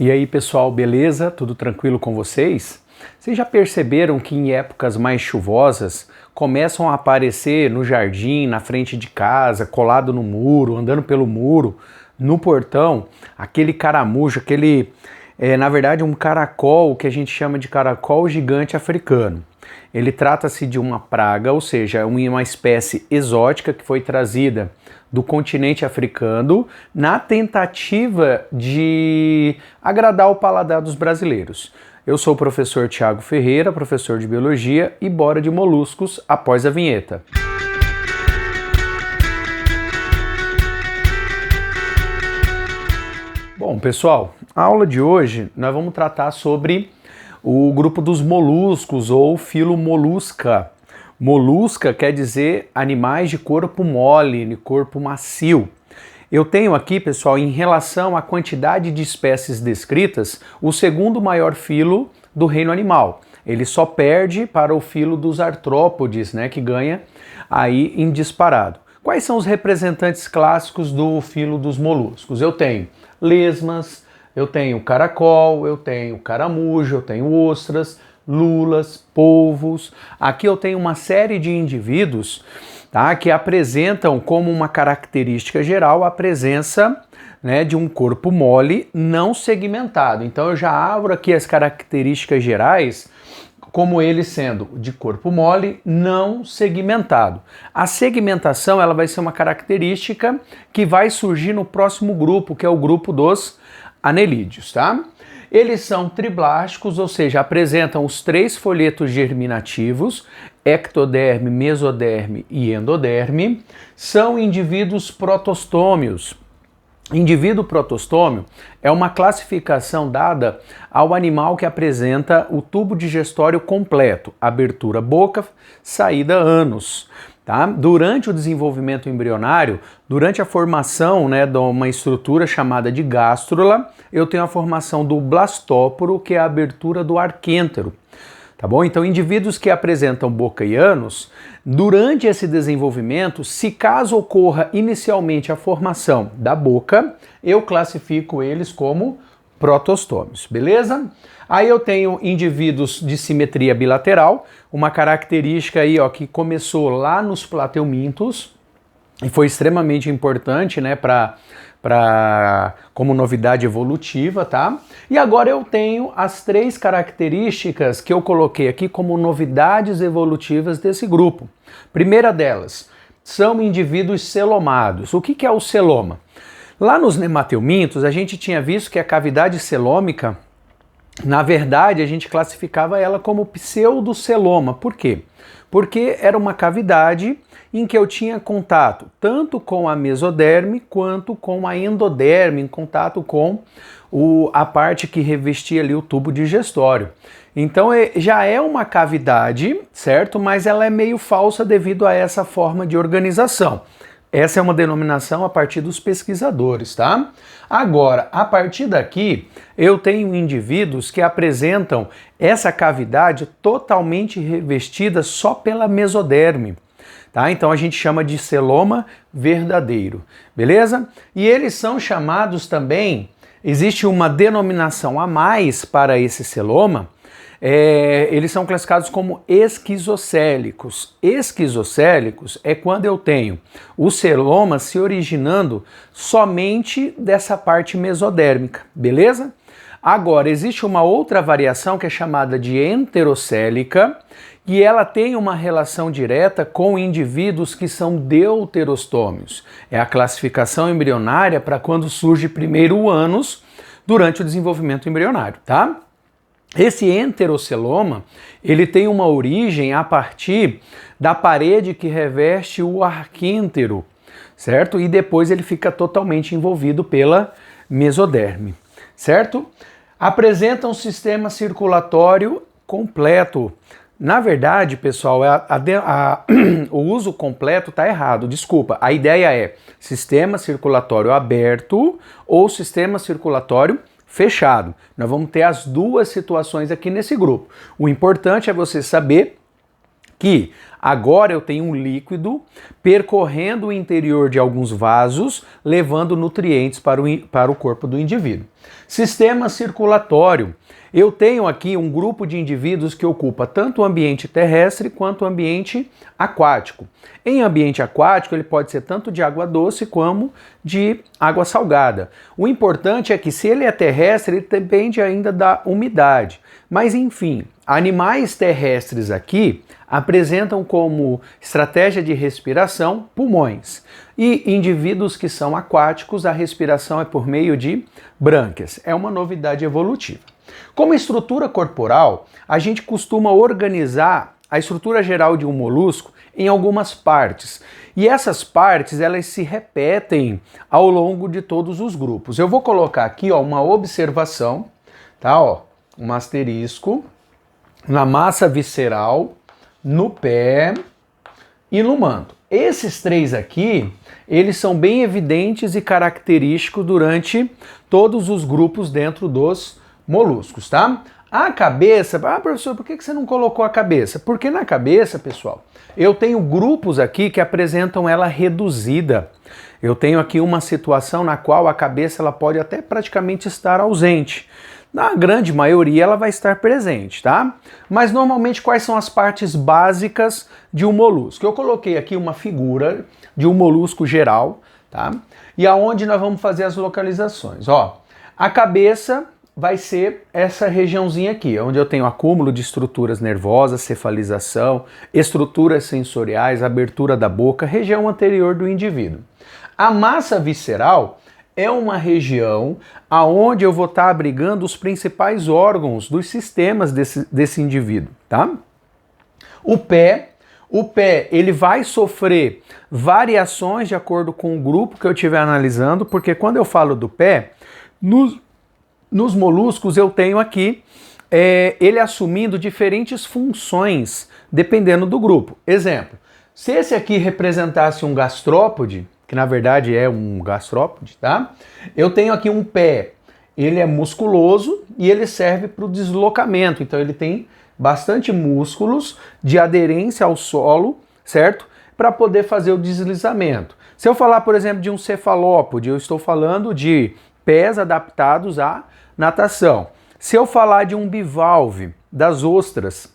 E aí, pessoal, beleza? Tudo tranquilo com vocês? Vocês já perceberam que em épocas mais chuvosas começam a aparecer no jardim, na frente de casa, colado no muro, andando pelo muro, no portão, aquele caramujo, na verdade, um caracol que a gente chama de caracol gigante africano. Ele trata-se de uma praga, ou seja, uma espécie exótica que foi trazida do continente africano na tentativa de agradar o paladar dos brasileiros. Eu sou o professor Thiago Ferreira, professor de Biologia, e bora de moluscos após a vinheta. Bom, pessoal, a aula de hoje nós vamos tratar sobre o grupo dos moluscos ou filo Mollusca. Molusca quer dizer animais de corpo mole, de corpo macio. Eu tenho aqui, pessoal, em relação à quantidade de espécies descritas, o segundo maior filo do reino animal. Ele só perde para o filo dos artrópodes, né, que ganha aí em disparado. Quais são os representantes clássicos do filo dos moluscos? Eu tenho lesmas, eu tenho caracol, eu tenho caramujo, eu tenho ostras, lulas, polvos. Aqui eu tenho uma série de indivíduos, tá, que apresentam como uma característica geral a presença, né, de um corpo mole não segmentado. Então eu já abro aqui as características gerais como ele sendo de corpo mole não segmentado. A segmentação ela vai ser uma característica que vai surgir no próximo grupo, que é o grupo dos anelídeos, tá? Eles são triblásticos, ou seja, apresentam os três folhetos germinativos, ectoderme, mesoderme e endoderme. São indivíduos protostômios. Indivíduo protostômio é uma classificação dada ao animal que apresenta o tubo digestório completo, abertura boca, saída ânus. Tá? Durante o desenvolvimento embrionário, durante a formação, né, de uma estrutura chamada de gástrula, eu tenho a formação do blastóporo, que é a abertura do arquêntero. Tá bom? Então, indivíduos que apresentam boca e ânus, durante esse desenvolvimento, se caso ocorra inicialmente a formação da boca, eu classifico eles como protostômios, beleza? Aí eu tenho indivíduos de simetria bilateral, uma característica aí, ó, que começou lá nos plateumintos e foi extremamente importante, né, como novidade evolutiva, tá? E agora eu tenho as três características que eu coloquei aqui como novidades evolutivas desse grupo. Primeira delas, são indivíduos celomados. O que é o celoma? Lá nos nemateumintos, a gente tinha visto que a cavidade celômica, na verdade, a gente classificava ela como pseudoceloma. Por quê? Porque era uma cavidade em que eu tinha contato tanto com a mesoderme quanto com a endoderme, em contato com a parte que revestia ali o tubo digestório. Então já é uma cavidade, certo? Mas ela é meio falsa devido a essa forma de organização. Essa é uma denominação a partir dos pesquisadores, tá? Agora, a partir daqui, eu tenho indivíduos que apresentam essa cavidade totalmente revestida só pela mesoderme, tá? Então a gente chama de celoma verdadeiro, beleza? E eles são chamados também, existe uma denominação a mais para esse celoma. Eles são classificados como esquizocélicos. Esquizocélicos é quando eu tenho o celoma se originando somente dessa parte mesodérmica, beleza? Agora, existe uma outra variação que é chamada de enterocélica e ela tem uma relação direta com indivíduos que são deuterostômios. É a classificação embrionária para quando surge primeiro o ânus durante o desenvolvimento embrionário, tá? Esse enteroceloma, ele tem uma origem a partir da parede que reveste o arquêntero, certo? E depois ele fica totalmente envolvido pela mesoderme, certo? Apresenta um sistema circulatório completo. Na verdade, pessoal, o uso completo está errado, desculpa. A ideia é sistema circulatório aberto ou sistema circulatório fechado. Nós vamos ter as duas situações aqui nesse grupo. O importante é você saber que agora eu tenho um líquido percorrendo o interior de alguns vasos, levando nutrientes para o corpo do indivíduo. Sistema circulatório. Eu tenho aqui um grupo de indivíduos que ocupa tanto o ambiente terrestre quanto o ambiente aquático. Em ambiente aquático, ele pode ser tanto de água doce como de água salgada. O importante é que se ele é terrestre, ele depende ainda da umidade. Mas enfim, animais terrestres aqui apresentam como estratégia de respiração pulmões. E indivíduos que são aquáticos, a respiração é por meio de brânquias. É uma novidade evolutiva. Como estrutura corporal, a gente costuma organizar a estrutura geral de um molusco em algumas partes. E essas partes, elas se repetem ao longo de todos os grupos. Eu vou colocar aqui, ó, uma observação, tá? Ó, um asterisco na massa visceral, no pé e no manto. Esses três aqui, eles são bem evidentes e característicos durante todos os grupos dentro dos moluscos, tá? A cabeça, professor, por que você não colocou a cabeça? Porque na cabeça, pessoal, eu tenho grupos aqui que apresentam ela reduzida. Eu tenho aqui uma situação na qual a cabeça ela pode até praticamente estar ausente. Na grande maioria ela vai estar presente, tá? Mas normalmente quais são as partes básicas de um molusco? Eu coloquei aqui uma figura de um molusco geral, tá? E aonde nós vamos fazer as localizações, ó. A cabeça vai ser essa regiãozinha aqui, onde eu tenho acúmulo de estruturas nervosas, cefalização, estruturas sensoriais, abertura da boca, região anterior do indivíduo. A massa visceral é uma região aonde eu vou estar abrigando os principais órgãos dos sistemas desse indivíduo, tá? O pé, ele vai sofrer variações de acordo com o grupo que eu estiver analisando, porque quando eu falo do pé, nos moluscos eu tenho aqui ele assumindo diferentes funções dependendo do grupo. Exemplo, se esse aqui representasse um gastrópode, que na verdade é um gastrópode, tá? Eu tenho aqui um pé, ele é musculoso e ele serve para o deslocamento, então ele tem bastante músculos de aderência ao solo, certo? Para poder fazer o deslizamento. Se eu falar, por exemplo, de um cefalópode, eu estou falando de pés adaptados à natação. Se eu falar de um bivalve, das ostras,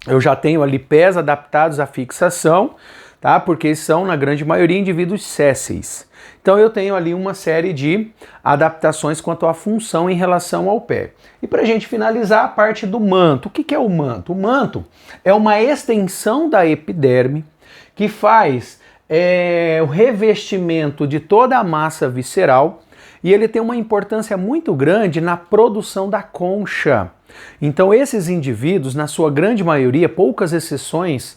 eu já tenho ali pés adaptados à fixação, tá? Porque são, na grande maioria, indivíduos sésseis. Então eu tenho ali uma série de adaptações quanto à função em relação ao pé. E para a gente finalizar, a parte do manto. O que é o manto? O manto é uma extensão da epiderme que faz o revestimento de toda a massa visceral, e ele tem uma importância muito grande na produção da concha. Então esses indivíduos, na sua grande maioria, poucas exceções,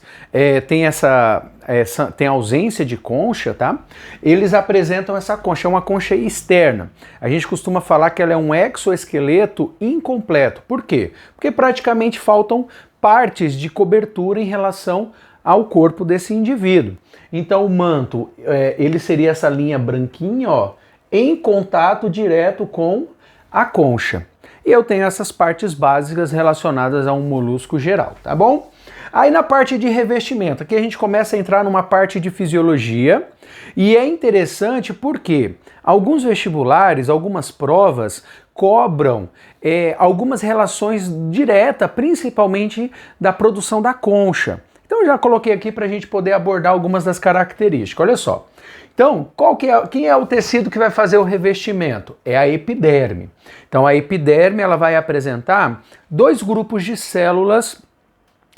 tem ausência de concha, tá? Eles apresentam essa concha, é uma concha externa. A gente costuma falar que ela é um exoesqueleto incompleto. Por quê? Porque praticamente faltam partes de cobertura em relação ao corpo desse indivíduo. Então o manto, ele seria essa linha branquinha, ó, em contato direto com a concha. E eu tenho essas partes básicas relacionadas a um molusco geral, tá bom? Aí na parte de revestimento, aqui a gente começa a entrar numa parte de fisiologia, e é interessante porque alguns vestibulares, algumas provas cobram algumas relações diretas, principalmente da produção da concha. Então eu já coloquei aqui para a gente poder abordar algumas das características. Olha só. Então, quem é o tecido que vai fazer o revestimento? É a epiderme. Então a epiderme ela vai apresentar dois grupos de células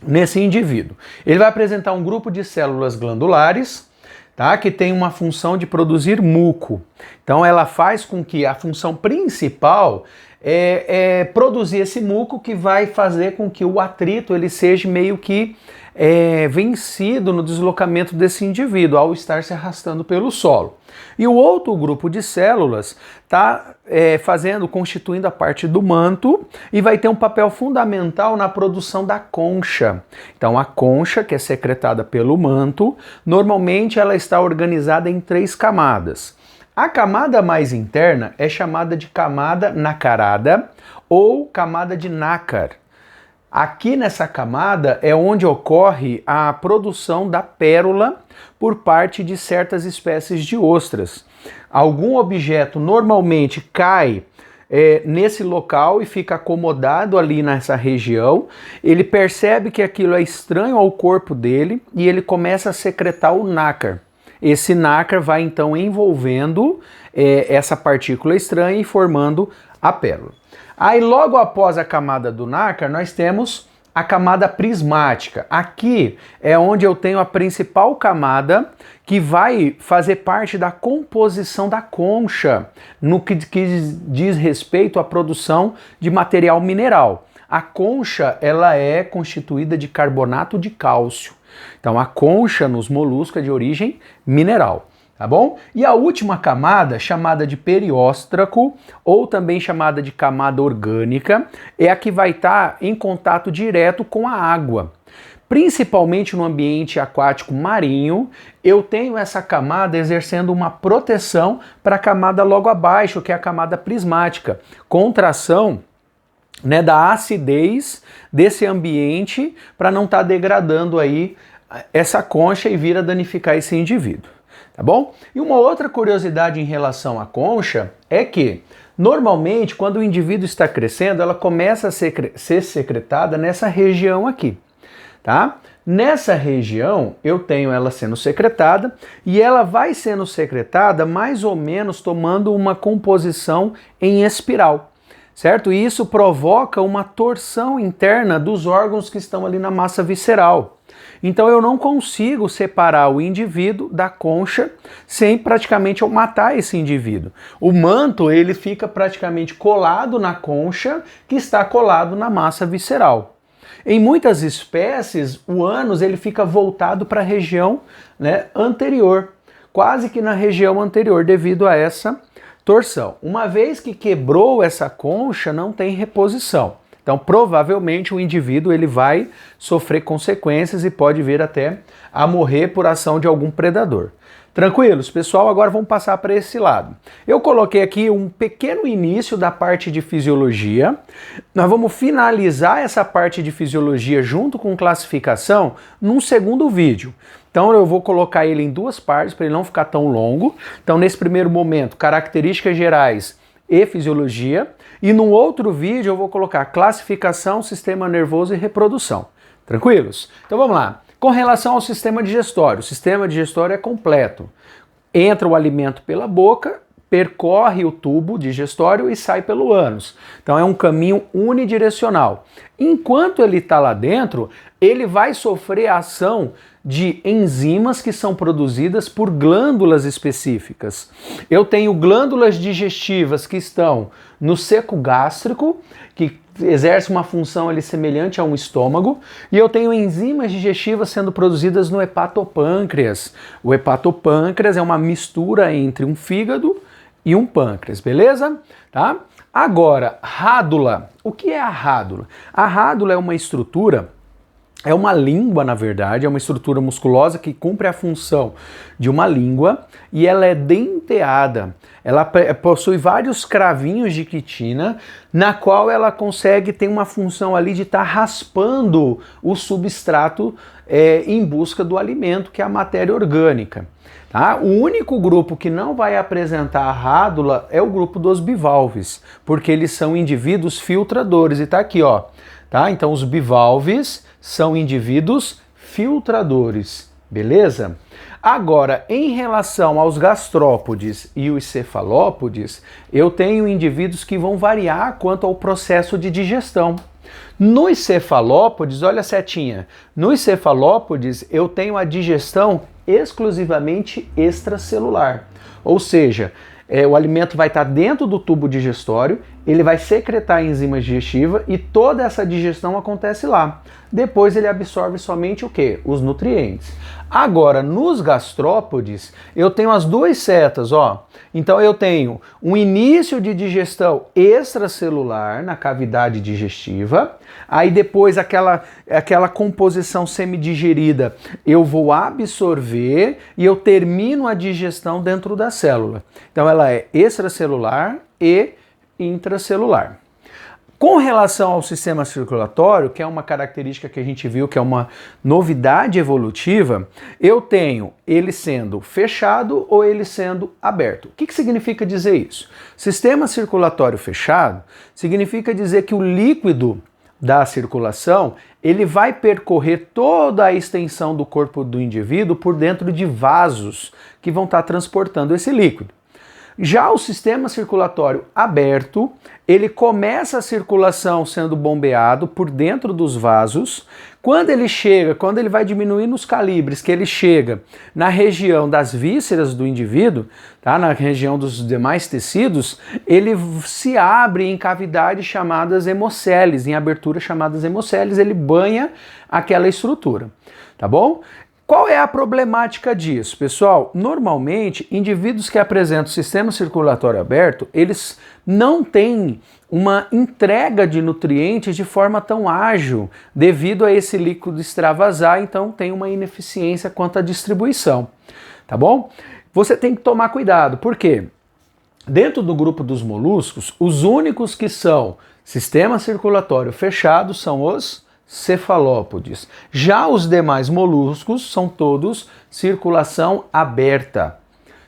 nesse indivíduo. Ele vai apresentar um grupo de células glandulares, tá, que tem uma função de produzir muco. Então ela faz com que a função principal é produzir esse muco, que vai fazer com que o atrito ele seja meio que vencido no deslocamento desse indivíduo ao estar se arrastando pelo solo. E o outro grupo de células está constituindo a parte do manto e vai ter um papel fundamental na produção da concha. Então a concha, que é secretada pelo manto, normalmente ela está organizada em 3 camadas. A camada mais interna é chamada de camada nacarada ou camada de nácar. Aqui nessa camada é onde ocorre a produção da pérola por parte de certas espécies de ostras. Algum objeto normalmente cai nesse local e fica acomodado ali nessa região, ele percebe que aquilo é estranho ao corpo dele e ele começa a secretar o nácar. Esse nácar vai então envolvendo essa partícula estranha e formando a pérola. Aí logo após a camada do nácar nós temos a camada prismática. Aqui é onde eu tenho a principal camada que vai fazer parte da composição da concha, no que diz respeito à produção de material mineral. A concha ela é constituída de carbonato de cálcio. Então a concha nos moluscos é de origem mineral. Tá bom? E a última camada, chamada de perióstraco, ou também chamada de camada orgânica, é a que vai estar em contato direto com a água. Principalmente no ambiente aquático marinho, eu tenho essa camada exercendo uma proteção para a camada logo abaixo, que é a camada prismática. Contração, né, da acidez desse ambiente para não estar degradando aí essa concha e vir a danificar esse indivíduo. Tá bom? E uma outra curiosidade em relação à concha é que, normalmente, quando o indivíduo está crescendo, ela começa a ser secretada nessa região aqui, tá? Nessa região, eu tenho ela sendo secretada e ela vai sendo secretada mais ou menos tomando uma composição em espiral, certo? E isso provoca uma torção interna dos órgãos que estão ali na massa visceral. Então eu não consigo separar o indivíduo da concha sem praticamente eu matar esse indivíduo. O manto ele fica praticamente colado na concha que está colado na massa visceral. Em muitas espécies, o ânus ele fica voltado para a região, né, anterior, quase que na região anterior devido a essa torção. Uma vez que quebrou essa concha, não tem reposição. Então, provavelmente, o indivíduo ele vai sofrer consequências e pode vir até a morrer por ação de algum predador. Tranquilos, pessoal? Agora vamos passar para esse lado. Eu coloquei aqui um pequeno início da parte de fisiologia. Nós vamos finalizar essa parte de fisiologia junto com classificação num segundo vídeo. Então eu vou colocar ele em duas partes para ele não ficar tão longo. Então, nesse primeiro momento, características gerais e fisiologia. E num outro vídeo eu vou colocar classificação, sistema nervoso e reprodução. Tranquilos? Então vamos lá. Com relação ao sistema digestório, o sistema digestório é completo. Entra o alimento pela boca, percorre o tubo digestório e sai pelo ânus. Então é um caminho unidirecional. Enquanto ele está lá dentro, ele vai sofrer a ação de enzimas que são produzidas por glândulas específicas. Eu tenho glândulas digestivas que estão no seco gástrico, que exerce uma função ali semelhante a um estômago, e eu tenho enzimas digestivas sendo produzidas no hepatopâncreas. O hepatopâncreas é uma mistura entre um fígado e um pâncreas, beleza? Tá? Agora, rádula. O que é a rádula? A rádula é uma estrutura, é uma língua, na verdade, é uma estrutura musculosa que cumpre a função de uma língua e ela é denteada. Ela possui vários cravinhos de quitina, na qual ela consegue ter uma função ali de estar raspando o substrato em busca do alimento, que é a matéria orgânica. Tá? O único grupo que não vai apresentar a rádula é o grupo dos bivalves, porque eles são indivíduos filtradores. E tá aqui, ó. Tá? Então os bivalves são indivíduos filtradores, beleza? Agora, em relação aos gastrópodes e os cefalópodes, eu tenho indivíduos que vão variar quanto ao processo de digestão. Nos cefalópodes, olha a setinha, nos cefalópodes eu tenho a digestão exclusivamente extracelular, ou seja, o alimento vai estar dentro do tubo digestório, ele vai secretar enzimas digestivas e toda essa digestão acontece lá. Depois ele absorve somente o quê? Os nutrientes. Agora, nos gastrópodes, eu tenho as duas setas, ó. Então eu tenho um início de digestão extracelular na cavidade digestiva, aí depois aquela composição semidigerida eu vou absorver e eu termino a digestão dentro da célula. Então ela é extracelular e intracelular. Com relação ao sistema circulatório, que é uma característica que a gente viu que é uma novidade evolutiva, eu tenho ele sendo fechado ou ele sendo aberto. O que significa dizer isso? Sistema circulatório fechado significa dizer que o líquido da circulação ele vai percorrer toda a extensão do corpo do indivíduo por dentro de vasos que vão estar transportando esse líquido. Já o sistema circulatório aberto, ele começa a circulação sendo bombeado por dentro dos vasos. Quando ele vai diminuindo os calibres, que ele chega na região das vísceras do indivíduo, tá? Na região dos demais tecidos, ele se abre em cavidades chamadas hemocélies, em aberturas chamadas hemocélies, ele banha aquela estrutura, tá bom? Qual é a problemática disso, pessoal? Normalmente, indivíduos que apresentam sistema circulatório aberto, eles não têm uma entrega de nutrientes de forma tão ágil devido a esse líquido extravasar, então tem uma ineficiência quanto à distribuição, tá bom? Você tem que tomar cuidado, por quê? Dentro do grupo dos moluscos, os únicos que são sistema circulatório fechado são os cefalópodes. Já os demais moluscos são todos circulação aberta,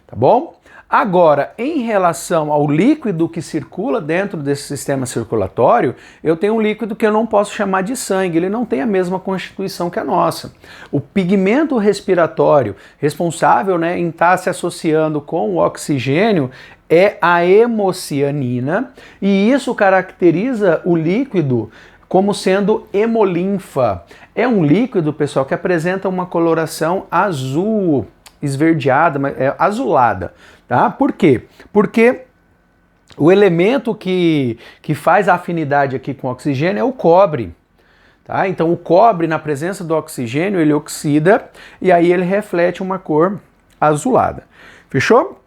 tá bom? Agora, em relação ao líquido que circula dentro desse sistema circulatório, eu tenho um líquido que eu não posso chamar de sangue, ele não tem a mesma constituição que a nossa. O pigmento respiratório responsável, né, em estar se associando com o oxigênio é a hemocianina, e isso caracteriza o líquido como sendo hemolinfa. É um líquido, pessoal, que apresenta uma coloração azul, esverdeada, azulada, tá? Por quê? Porque o elemento que faz a afinidade aqui com o oxigênio é o cobre, tá? Então o cobre, na presença do oxigênio, ele oxida e aí ele reflete uma cor azulada. Fechou?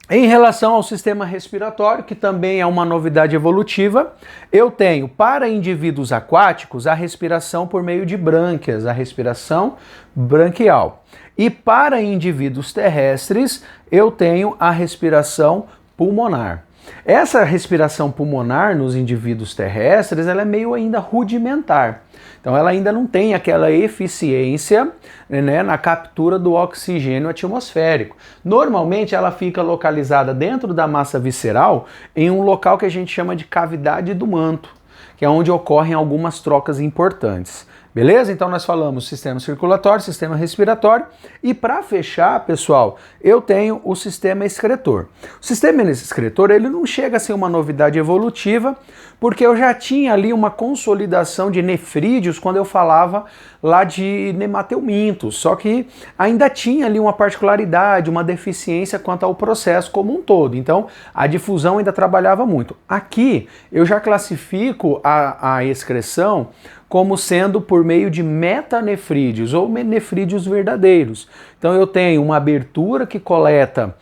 Em relação ao sistema respiratório, que também é uma novidade evolutiva, eu tenho para indivíduos aquáticos a respiração por meio de brânquias, a respiração branquial. E para indivíduos terrestres, eu tenho a respiração pulmonar. Essa respiração pulmonar nos indivíduos terrestres, ela é meio ainda rudimentar. Então ela ainda não tem aquela eficiência, né, na captura do oxigênio atmosférico. Normalmente ela fica localizada dentro da massa visceral em um local que a gente chama de cavidade do manto, que é onde ocorrem algumas trocas importantes. Beleza? Então nós falamos sistema circulatório, sistema respiratório e para fechar, pessoal, eu tenho o sistema excretor. O sistema excretor, ele não chega a ser uma novidade evolutiva, porque eu já tinha ali uma consolidação de nefrídeos quando eu falava lá de nemateumintos, só que ainda tinha ali uma particularidade, uma deficiência quanto ao processo como um todo. Então a difusão ainda trabalhava muito. Aqui eu já classifico a excreção como sendo por meio de metanefrídeos ou nefrídeos verdadeiros. Então eu tenho uma abertura que coleta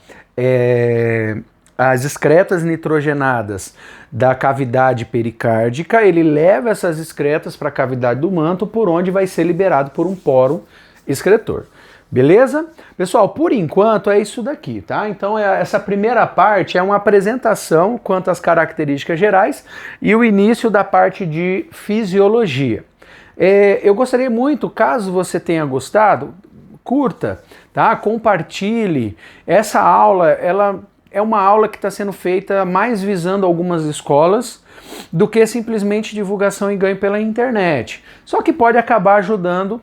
as excretas nitrogenadas da cavidade pericárdica, ele leva essas excretas para a cavidade do manto, por onde vai ser liberado por um poro excretor. Beleza? Pessoal, por enquanto é isso daqui, tá? Então essa primeira parte é uma apresentação quanto às características gerais e o início da parte de fisiologia. Eu gostaria muito, caso você tenha gostado, curta, tá? Compartilhe. Essa aula, ela é uma aula que está sendo feita mais visando algumas escolas do que simplesmente divulgação e ganho pela internet. Só que pode acabar ajudando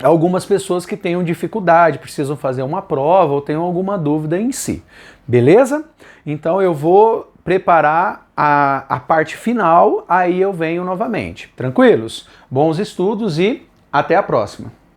algumas pessoas que tenham dificuldade, precisam fazer uma prova ou tenham alguma dúvida em si. Beleza? Então eu vou preparar a parte final, aí eu venho novamente. Tranquilos? Bons estudos e até a próxima!